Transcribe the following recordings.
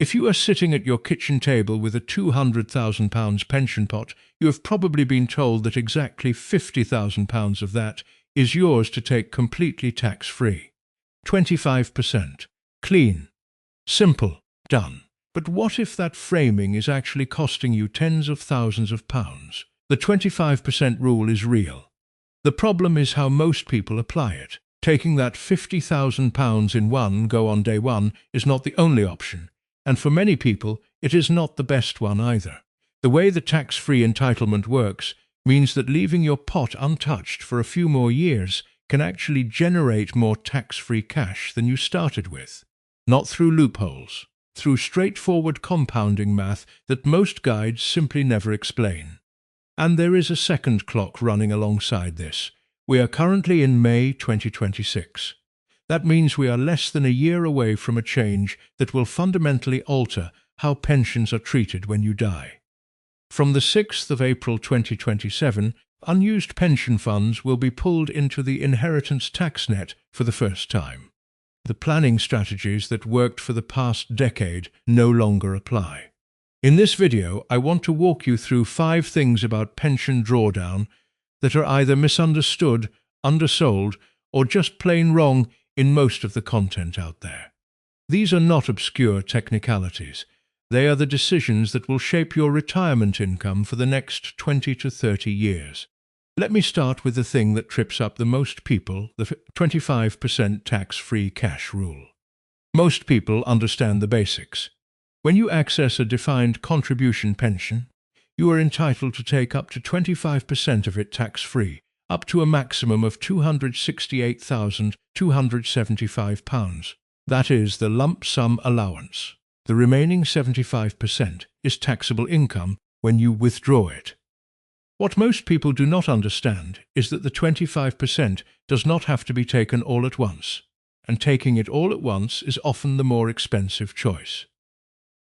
If you are sitting at your kitchen table with a £200,000 pension pot, you have probably been told that exactly £50,000 of that is yours to take completely tax-free. 25%. Clean. Simple. Done. But what if that framing is actually costing you tens of thousands of pounds? The 25% rule is real. The problem is how most people apply it. Taking that £50,000 in one go on day one is not the only option, and for many people it is not the best one either. The way the tax-free entitlement works means that leaving your pot untouched for a few more years can actually generate more tax-free cash than you started with. Not through loopholes, through straightforward compounding math that most guides simply never explain. And there is a second clock running alongside this. We are currently in May 2026. That means we are less than a year away from a change that will fundamentally alter how pensions are treated when you die. From the 6th of April 2027, unused pension funds will be pulled into the inheritance tax net for the first time. The planning strategies that worked for the past decade no longer apply. In this video, I want to walk you through 5 things about pension drawdown that are either misunderstood, undersold, or just plain wrong in most of the content out there. These are not obscure technicalities. They are the decisions that will shape your retirement income for the next 20 to 30 years. Let me start with the thing that trips up the most people, the 25% tax-free cash rule. Most people understand the basics. When you access a defined contribution pension, you are entitled to take up to 25% of it tax-free, up to a maximum of £268,275. That is the lump sum allowance. The remaining 75% is taxable income when you withdraw it. What most people do not understand is that the 25% does not have to be taken all at once, and taking it all at once is often the more expensive choice.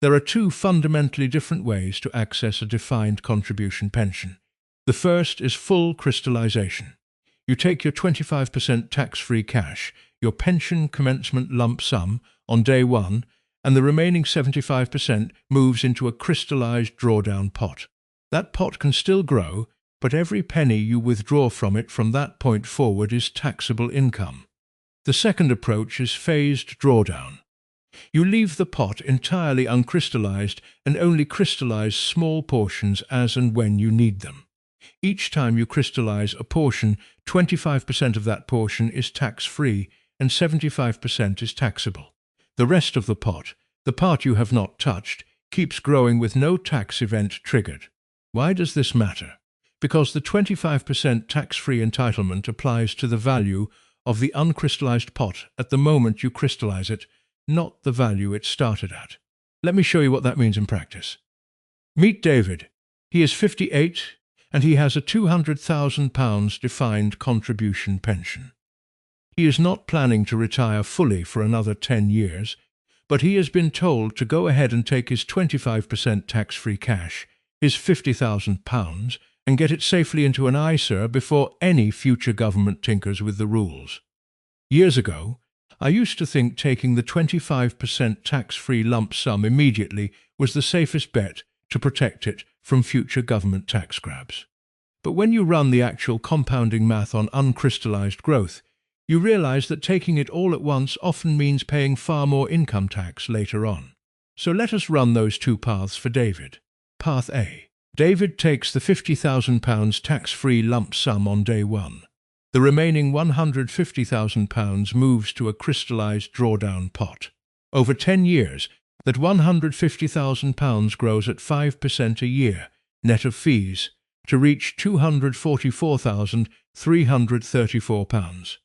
There are 2 fundamentally different ways to access a defined contribution pension. The first is full crystallization. You take your 25% tax-free cash, your pension commencement lump sum, on day one, and the remaining 75% moves into a crystallized drawdown pot. That pot can still grow, but every penny you withdraw from it from that point forward is taxable income. The second approach is phased drawdown. You leave the pot entirely uncrystallized and only crystallize small portions as and when you need them. Each time you crystallize a portion, 25% of that portion is tax-free and 75% is taxable. The rest of the pot, the part you have not touched, keeps growing with no tax event triggered. Why does this matter? Because the 25% tax-free entitlement applies to the value of the uncrystallized pot at the moment you crystallize it, not the value it started at. Let me show you what that means in practice. Meet David. He is 58 and he has a £200,000 defined contribution pension. He is not planning to retire fully for another 10 years, but he has been told to go ahead and take his 25% tax-free cash, his £50,000, and get it safely into an ISA before any future government tinkers with the rules. Years ago, I used to think taking the 25% tax-free lump sum immediately was the safest bet to protect it from future government tax grabs. But when you run the actual compounding math on uncrystallized growth, you realize that taking it all at once often means paying far more income tax later on. So let us run those 2 paths for David. Path A. David takes the £50,000 tax-free lump sum on day one. The remaining £150,000 moves to a crystallized drawdown pot. Over 10 years, that £150,000 grows at 5% a year, net of fees, to reach £244,334.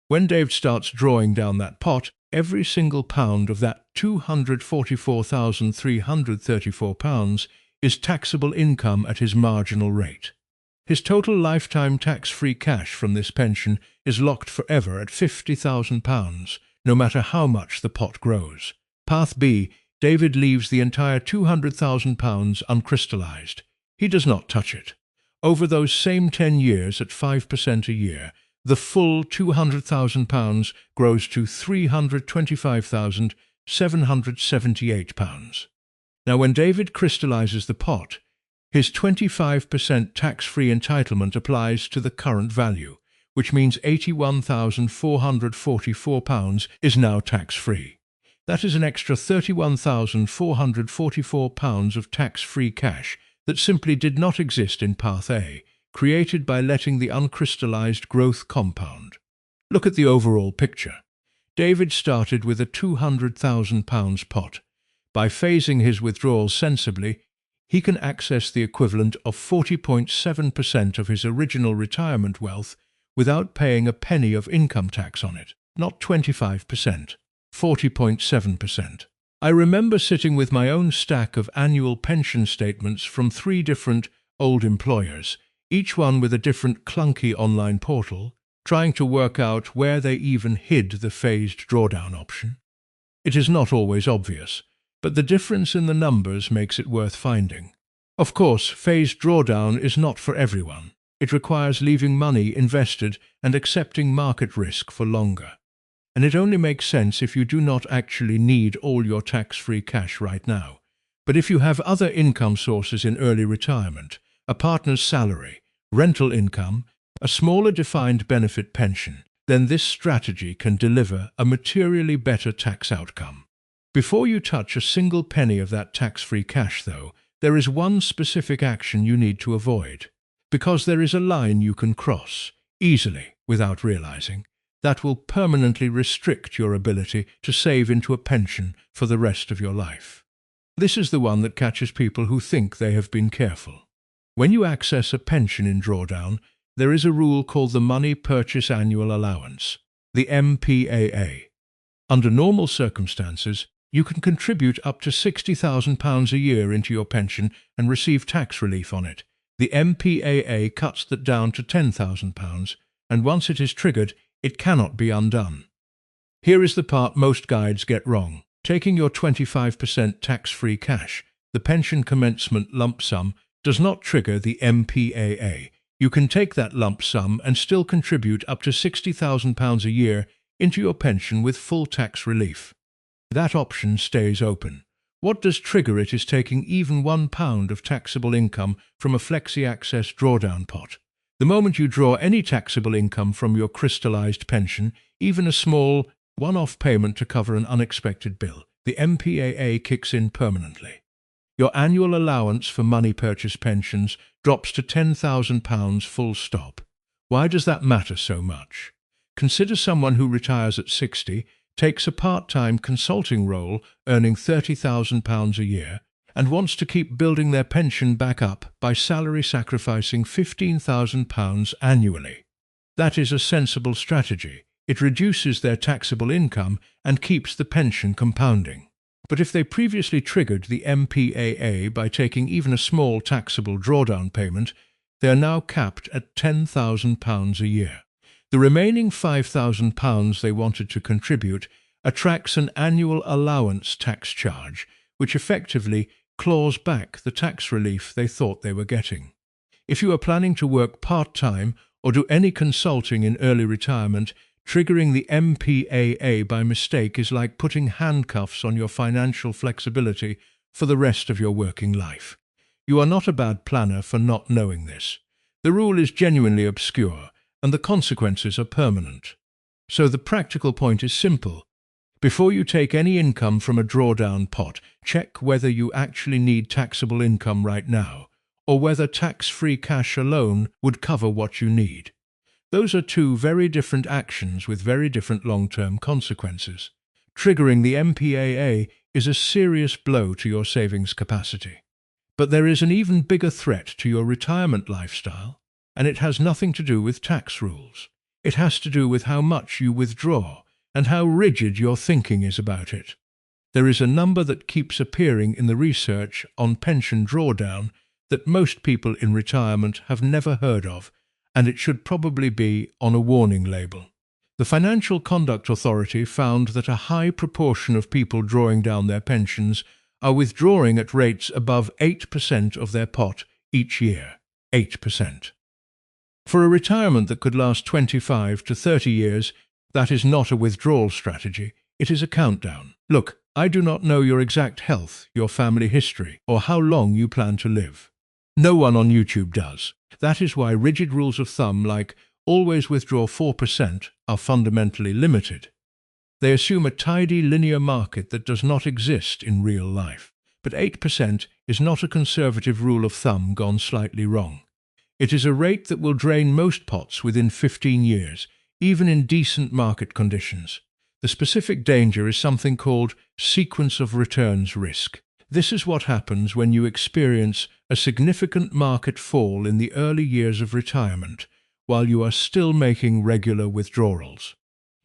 When Dave starts drawing down that pot, every single pound of that £244,334 is taxable income at his marginal rate. His total lifetime tax-free cash from this pension is locked forever at £50,000, no matter how much the pot grows. Path B. David leaves the entire £200,000 uncrystallized. He does not touch it. Over those same 10 years at 5% a year, the full £200,000 grows to £325,000 £778. Now, when David crystallises the pot, his 25% tax-free entitlement applies to the current value, which means £81,444 is now tax-free. That is an extra £31,444 of tax-free cash that simply did not exist in Path A, created by letting the uncrystallised growth compound. Look at the overall picture. David started with a £200,000 pot. By phasing his withdrawals sensibly, he can access the equivalent of 40.7% of his original retirement wealth without paying a penny of income tax on it. Not 25%, 40.7%. I remember sitting with my own stack of annual pension statements from 3 different old employers, each one with a different clunky online portal, trying to work out where they even hid the phased drawdown option. It is not always obvious, but the difference in the numbers makes it worth finding. Of course, phased drawdown is not for everyone. It requires leaving money invested and accepting market risk for longer. And it only makes sense if you do not actually need all your tax-free cash right now. But if you have other income sources in early retirement, a partner's salary, rental income, a smaller defined benefit pension, then this strategy can deliver a materially better tax outcome. Before you touch a single penny of that tax-free cash, though, there is one specific action you need to avoid, because there is a line you can cross, easily, without realizing, that will permanently restrict your ability to save into a pension for the rest of your life. This is the one that catches people who think they have been careful. When you access a pension in drawdown, there is a rule called the Money Purchase Annual Allowance, the MPAA. Under normal circumstances, you can contribute up to £60,000 a year into your pension and receive tax relief on it. The MPAA cuts that down to £10,000, and once it is triggered, it cannot be undone. Here is the part most guides get wrong. Taking your 25% tax-free cash, the pension commencement lump sum, does not trigger the MPAA. You can take that lump sum and still contribute up to £60,000 a year into your pension with full tax relief. That option stays open. What does trigger it is taking even £1 of taxable income from a flexi-access drawdown pot. The moment you draw any taxable income from your crystallised pension, even a small, one-off payment to cover an unexpected bill, the MPAA kicks in permanently. Your annual allowance for money purchase pensions drops to £10,000 full stop. Why does that matter so much? Consider someone who retires at 60, takes a part-time consulting role earning £30,000 a year, and wants to keep building their pension back up by salary sacrificing £15,000 annually. That is a sensible strategy. It reduces their taxable income and keeps the pension compounding. But if they previously triggered the MPAA by taking even a small taxable drawdown payment, they are now capped at £10,000 a year. The remaining £5,000 they wanted to contribute attracts an annual allowance tax charge, which effectively claws back the tax relief they thought they were getting. If you are planning to work part-time or do any consulting in early retirement, triggering the MPAA by mistake is like putting handcuffs on your financial flexibility for the rest of your working life. You are not a bad planner for not knowing this. The rule is genuinely obscure, and the consequences are permanent. So the practical point is simple. Before you take any income from a drawdown pot, check whether you actually need taxable income right now, or whether tax-free cash alone would cover what you need. Those are two very different actions with very different long-term consequences. Triggering the MPAA is a serious blow to your savings capacity. But there is an even bigger threat to your retirement lifestyle, and it has nothing to do with tax rules. It has to do with how much you withdraw and how rigid your thinking is about it. There is a number that keeps appearing in the research on pension drawdown that most people in retirement have never heard of, and it should probably be on a warning label. The Financial Conduct Authority found that a high proportion of people drawing down their pensions are withdrawing at rates above 8% of their pot each year. 8%. For a retirement that could last 25 to 30 years, that is not a withdrawal strategy, it is a countdown. Look, I do not know your exact health, your family history, or how long you plan to live. No one on YouTube does. That is why rigid rules of thumb like always withdraw 4% are fundamentally limited. They assume a tidy linear market that does not exist in real life. But 8% is not a conservative rule of thumb gone slightly wrong. It is a rate that will drain most pots within 15 years, even in decent market conditions. The specific danger is something called sequence of returns risk. This is what happens when you experience a significant market fall in the early years of retirement, while you are still making regular withdrawals.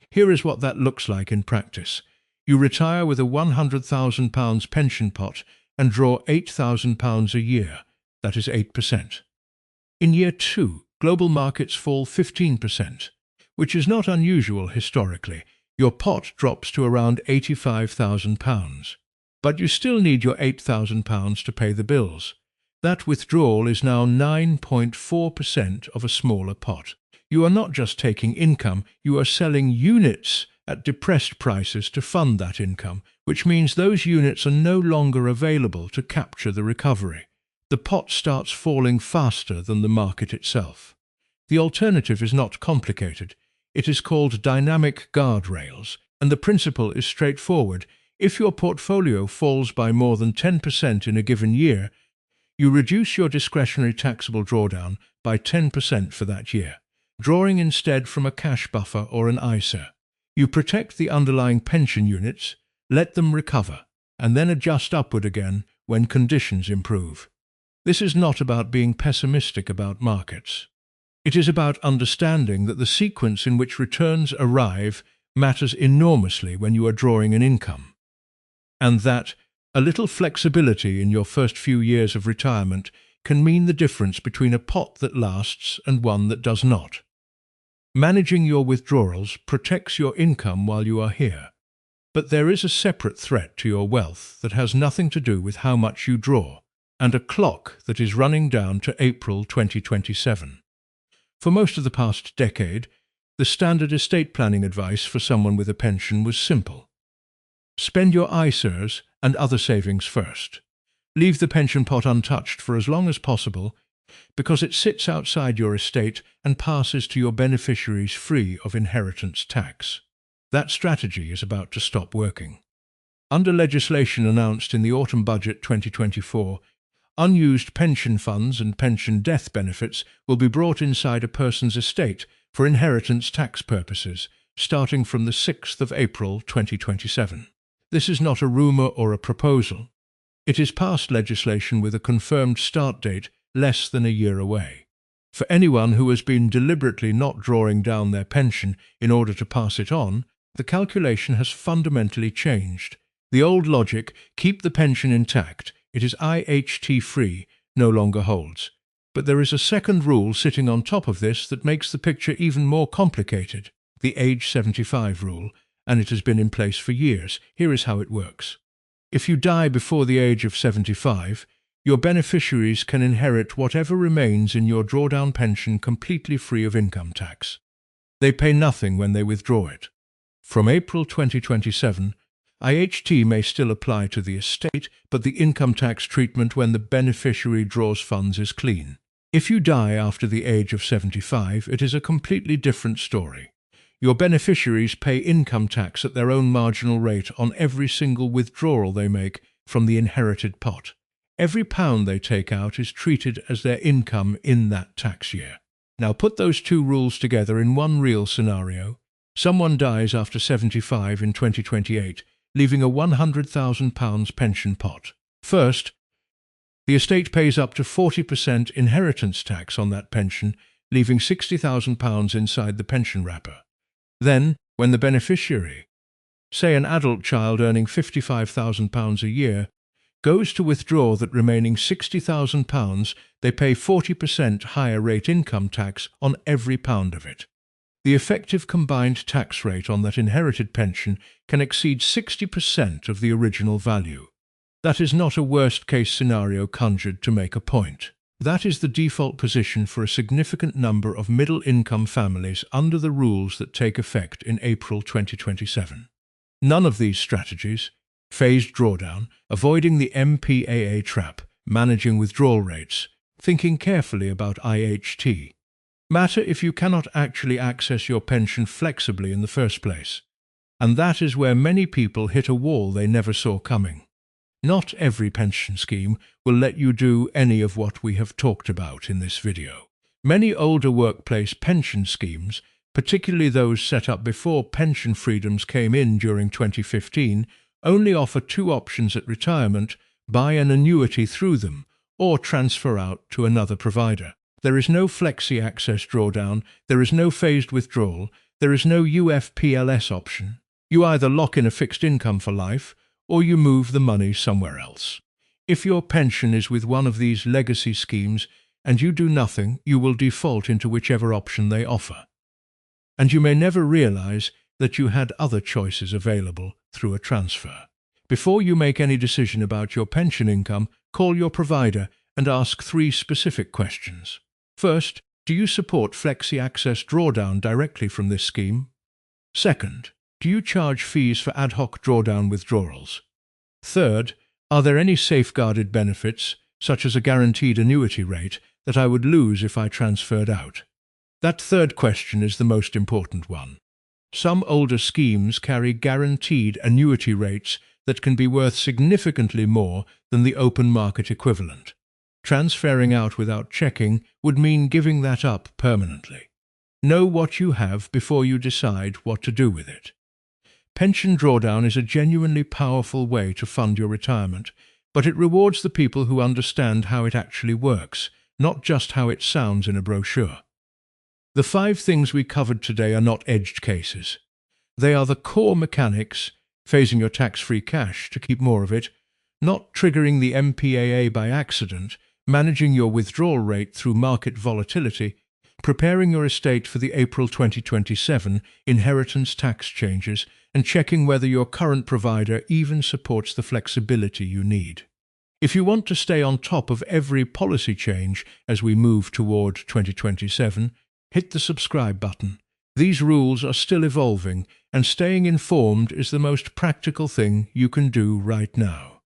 Here is what that looks like in practice. You retire with a £100,000 pension pot and draw £8,000 a year. That is 8%. In year 2, global markets fall 15%, which is not unusual historically. Your pot drops to around £85,000. But you still need your £8,000 to pay the bills. That withdrawal is now 9.4% of a smaller pot. You are not just taking income, you are selling units at depressed prices to fund that income, which means those units are no longer available to capture the recovery. The pot starts falling faster than the market itself. The alternative is not complicated. It is called dynamic guardrails, and the principle is straightforward. If your portfolio falls by more than 10% in a given year, you reduce your discretionary taxable drawdown by 10% for that year, drawing instead from a cash buffer or an ISA. You protect the underlying pension units, let them recover, and then adjust upward again when conditions improve. This is not about being pessimistic about markets. It is about understanding that the sequence in which returns arrive matters enormously when you are drawing an income, and that a little flexibility in your first few years of retirement can mean the difference between a pot that lasts and one that does not. Managing your withdrawals protects your income while you are here, but there is a separate threat to your wealth that has nothing to do with how much you draw, and a clock that is running down to April 2027. For most of the past decade, the standard estate planning advice for someone with a pension was simple. Spend your ISAs and other savings first. Leave the pension pot untouched for as long as possible, because it sits outside your estate and passes to your beneficiaries free of inheritance tax. That strategy is about to stop working. Under legislation announced in the Autumn Budget 2024, unused pension funds and pension death benefits will be brought inside a person's estate for inheritance tax purposes, starting from the 6th of April 2027. This is not a rumour or a proposal. It is past legislation with a confirmed start date less than a year away. For anyone who has been deliberately not drawing down their pension in order to pass it on, the calculation has fundamentally changed. The old logic, keep the pension intact, it is IHT-free, no longer holds. But there is a second rule sitting on top of this that makes the picture even more complicated, the age 75 rule, and it has been in place for years. Here is how it works. If you die before the age of 75, your beneficiaries can inherit whatever remains in your drawdown pension completely free of income tax. They pay nothing when they withdraw it. From April 2027, IHT may still apply to the estate, but the income tax treatment when the beneficiary draws funds is clean. If you die after the age of 75, it is a completely different story. Your beneficiaries pay income tax at their own marginal rate on every single withdrawal they make from the inherited pot. Every pound they take out is treated as their income in that tax year. Now put those two rules together in one real scenario. Someone dies after 75 in 2028, leaving a £100,000 pension pot. First, the estate pays up to 40% inheritance tax on that pension, leaving £60,000 inside the pension wrapper. Then, when the beneficiary, say an adult child earning £55,000 a year, goes to withdraw that remaining £60,000, they pay 40% higher rate income tax on every pound of it. The effective combined tax rate on that inherited pension can exceed 60% of the original value. That is not a worst-case scenario conjured to make a point. That is the default position for a significant number of middle-income families under the rules that take effect in April 2027. None of these strategies, Phased drawdown, avoiding the MPAA trap, managing withdrawal rates, thinking carefully about IHT. Matter if you cannot actually access your pension flexibly in the first place. And that is where many people hit a wall they never saw coming. Not every pension scheme will let you do any of what we have talked about in this video. Many older workplace pension schemes, particularly those set up before pension freedoms came in during 2015, only offer two options at retirement: buy an annuity through them or transfer out to another provider. There is no flexi-access drawdown, there is no phased withdrawal, there is no UFPLS option. You either lock in a fixed income for life or you move the money somewhere else. If your pension is with one of these legacy schemes and you do nothing, you will default into whichever option they offer. And you may never realize that you had other choices available through a transfer. Before you make any decision about your pension income, call your provider and ask 3 specific questions. First, do you support flexi-access drawdown directly from this scheme? Second, do you charge fees for ad hoc drawdown withdrawals? Third, are there any safeguarded benefits, such as a guaranteed annuity rate, that I would lose if I transferred out? That third question is the most important one. Some older schemes carry guaranteed annuity rates that can be worth significantly more than the open market equivalent. Transferring out without checking would mean giving that up permanently. Know what you have before you decide what to do with it. Pension drawdown is a genuinely powerful way to fund your retirement, but it rewards the people who understand how it actually works, not just how it sounds in a brochure. The 5 things we covered today are not edged cases. They are the core mechanics: phasing your tax-free cash to keep more of it, not triggering the MPAA by accident, managing your withdrawal rate through market volatility, preparing your estate for the April 2027 inheritance tax changes, and checking whether your current provider even supports the flexibility you need. If you want to stay on top of every policy change as we move toward 2027, hit the subscribe button. These rules are still evolving, and staying informed is the most practical thing you can do right now.